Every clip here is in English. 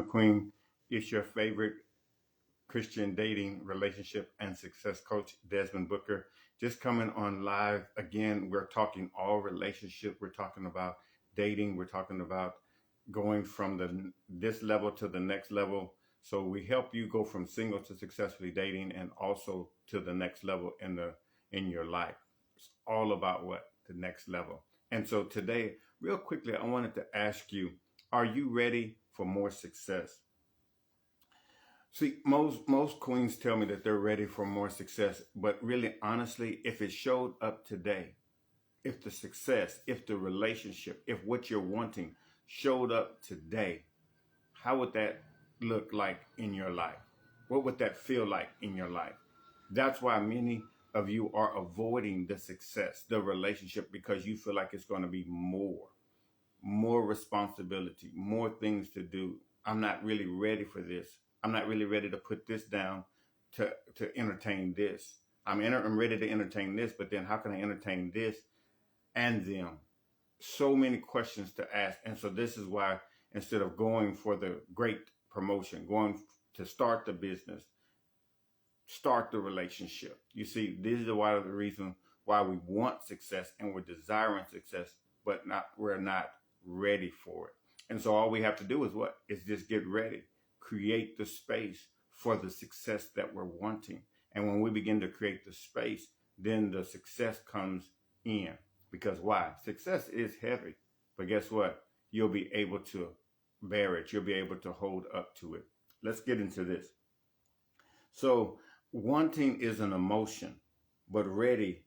Queen. It's your favorite Christian dating, relationship, and success coach, Desmond Booker. Just coming on live again. We're talking all relationship. We're talking about dating. We're talking about going from this level to the next level. So we help you go from single to successfully dating, and also to the next level in your life. It's all about what the next level. And so today, real quickly, I wanted to ask you: are you ready for more success? See, most queens tell me that they're ready for more success, but really, honestly, if it showed up today, if the success, if the relationship, if what you're wanting showed up today, how would that look like in your life? What would that feel like in your life? That's why many of you are avoiding the success, the relationship, because you feel like it's going to be more responsibility, more things to do. I'm not really ready for this. I'm not really ready to put this down to entertain this. I'm ready to entertain this, but then how can I entertain this and them? So many questions to ask. And so this is why, instead of going for the great promotion, going to start the business, start the relationship. You see, these are one of the reasons why we want success and we're desiring success, but we're not ready for it. And so all we have to do is what? Is just get ready, create the space for the success that we're wanting. And when we begin to create the space, then the success comes in. Because why? Success is heavy, but guess what? You'll be able to bear it. You'll be able to hold up to it. Let's get into this. So wanting is an emotion, but ready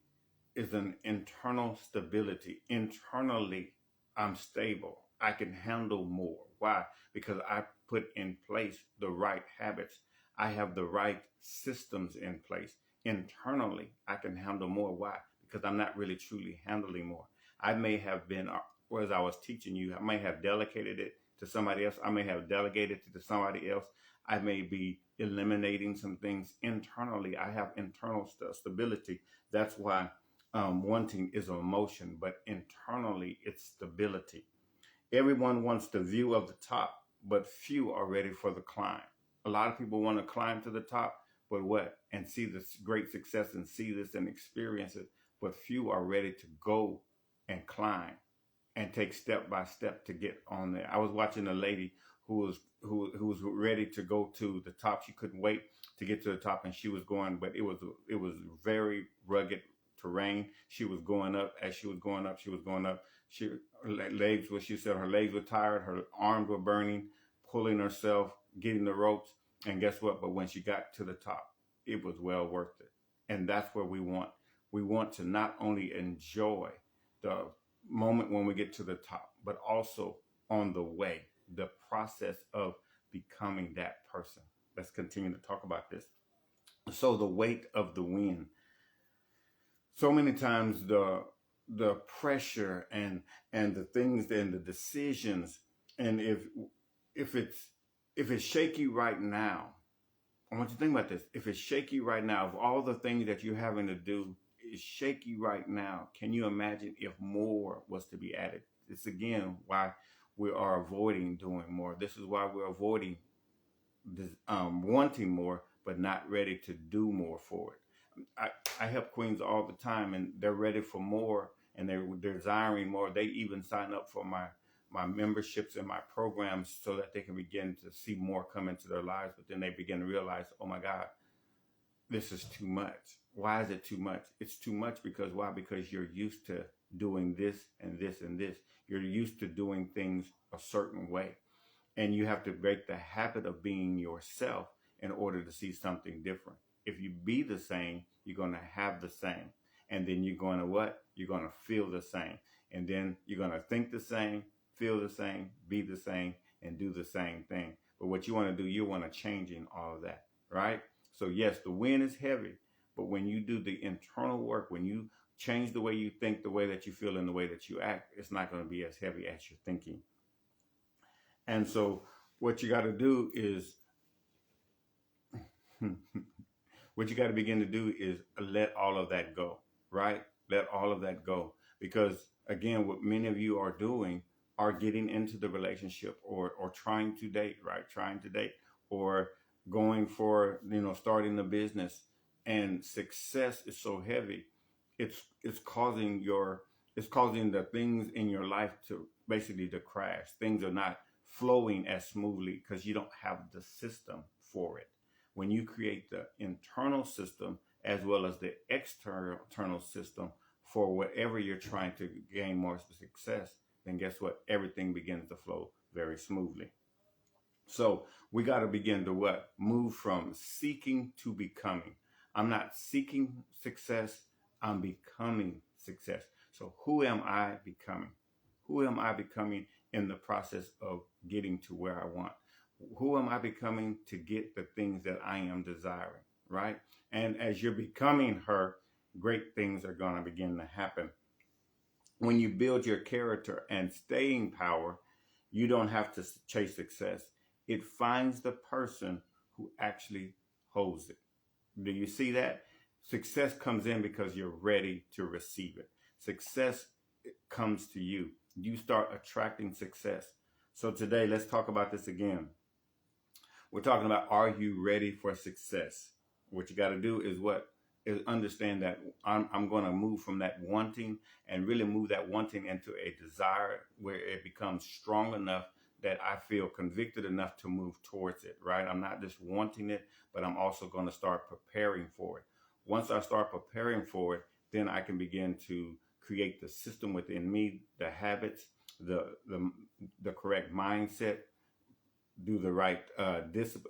is an internal stability. Internally, I'm stable. I can handle more. Why? Because I put in place the right habits. I have the right systems in place. Internally, I can handle more. Why? Because I'm not really truly handling more. I may have been, or as I was teaching you, I may have delegated it to somebody else. I may have delegated it to somebody else. I may be eliminating some things internally. I have internal stability. That's why wanting is an emotion, but internally it's stability. Everyone wants the view of the top, but few are ready for the climb. A lot of people want to climb to the top, but what? And see this great success and see this and experience it, but few are ready to go and climb and take step by step to get on there. I was watching a lady who was ready to go to the top. She couldn't wait to get to the top, and she was going, but it was very rugged terrain. She was going up. As she was going up, she was going up. She said her legs were tired, her arms were burning, pulling herself, getting the ropes, and guess what? But when she got to the top, it was well worth it. And that's where we want. We want to not only enjoy the moment when we get to the top, but also on the way, the process of becoming that person. Let's continue to talk about this. So the weight of the win. So many times the pressure and the things and the decisions, and if it's shaky right now, I want you to think about this. If it's shaky right now, if all the things that you're having to do is shaky right now, can you imagine if more was to be added? It's again why we are avoiding doing more. This is why we're avoiding this, wanting more, but not ready to do more for it. I help queens all the time, and they're ready for more, and they're desiring more. They even sign up for my memberships and my programs so that they can begin to see more come into their lives. But then they begin to realize, oh my God, this is too much. Why is it too much? It's too much because why? Because you're used to doing this and this and this. You're used to doing things a certain way. And you have to break the habit of being yourself in order to see something different. If you be the same, you're going to have the same. And then you're going to what? You're going to feel the same. And then you're going to think the same, feel the same, be the same, and do the same thing. But what you want to do, you want to change in all of that, right? So yes, the win is heavy, but when you do the internal work, when you change the way you think, the way that you feel, and the way that you act, it's not going to be as heavy as you're thinking. And so what you got to do is, what you got to begin to do is let all of that go, right? Let all of that go. Because again, what many of you are doing, are getting into the relationship, or trying to date, right? Trying to date, or going for, starting a business, and success is so heavy, it's causing the things in your life to basically to crash. Things are not flowing as smoothly because you don't have the system for it. When you create the internal system as well as the external system for whatever you're trying to gain more success, then guess what? Everything begins to flow very smoothly. So we got to begin to what? Move from seeking to becoming. I'm not seeking success, I'm becoming success. So who am I becoming? Who am I becoming in the process of getting to where I want? Who am I becoming to get the things that I am desiring, right? And as you're becoming her, great things are going to begin to happen. When you build your character and staying power, you don't have to chase success. It finds the person who actually holds it. Do you see that? Success comes in because you're ready to receive it. Success comes to you. You start attracting success. So today, let's talk about this again. We're talking about, are you ready for success? What you got to do is what? Is understand that I'm going to move from that wanting and really move that wanting into a desire where it becomes strong enough that I feel convicted enough to move towards it, right? I'm not just wanting it, but I'm also going to start preparing for it. Once I start preparing for it, then I can begin to create the system within me, the habits, the correct mindset, do the right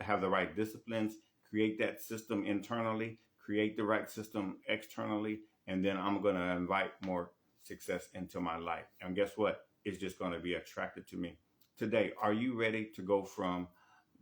have the right disciplines, create that system internally, create the right system externally, and then I'm going to invite more success into my life. And guess what? It's just going to be attracted to me. Today, are you ready to go from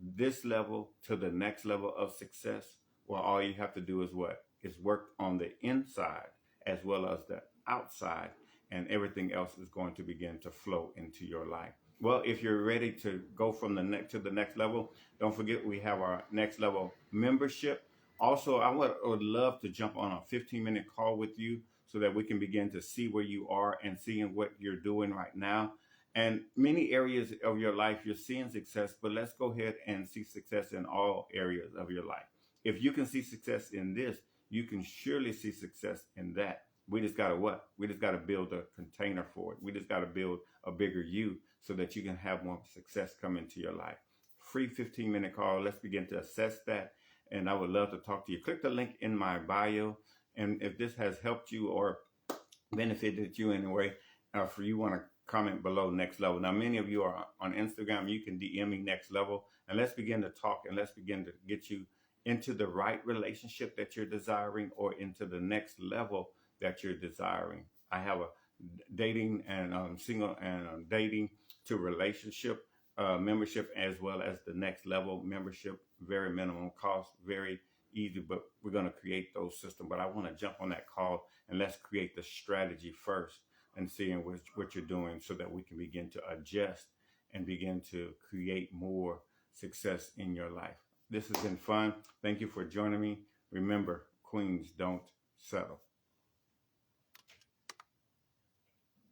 this level to the next level of success? Well, all you have to do is what? Is work on the inside as well as the outside, and everything else is going to begin to flow into your life. Well, if you're ready to go from the next to the next level, don't forget we have our next level membership. Also, I would love to jump on a 15-minute call with you so that we can begin to see where you are and seeing what you're doing right now. And many areas of your life, you're seeing success, but let's go ahead and see success in all areas of your life. If you can see success in this, you can surely see success in that. We just got to what? We just got to build a container for it. We just got to build a bigger you so that you can have more success come into your life. Free 15-minute call. Let's begin to assess that. And I would love to talk to you. Click the link in my bio. And if this has helped you or benefited you in a way, for you want to comment below next level. Now, many of you are on Instagram. You can DM me next level. And let's begin to talk, and let's begin to get you into the right relationship that you're desiring, or into the next level that you're desiring. I have a dating and single and dating to relationship membership, as well as the next level membership. Very minimum cost, very easy, but we're going to create those systems. But I want to jump on that call, and let's create the strategy first and seeing what you're doing so that we can begin to adjust and begin to create more success in your life. This has been fun. Thank you for joining me. Remember, queens don't settle.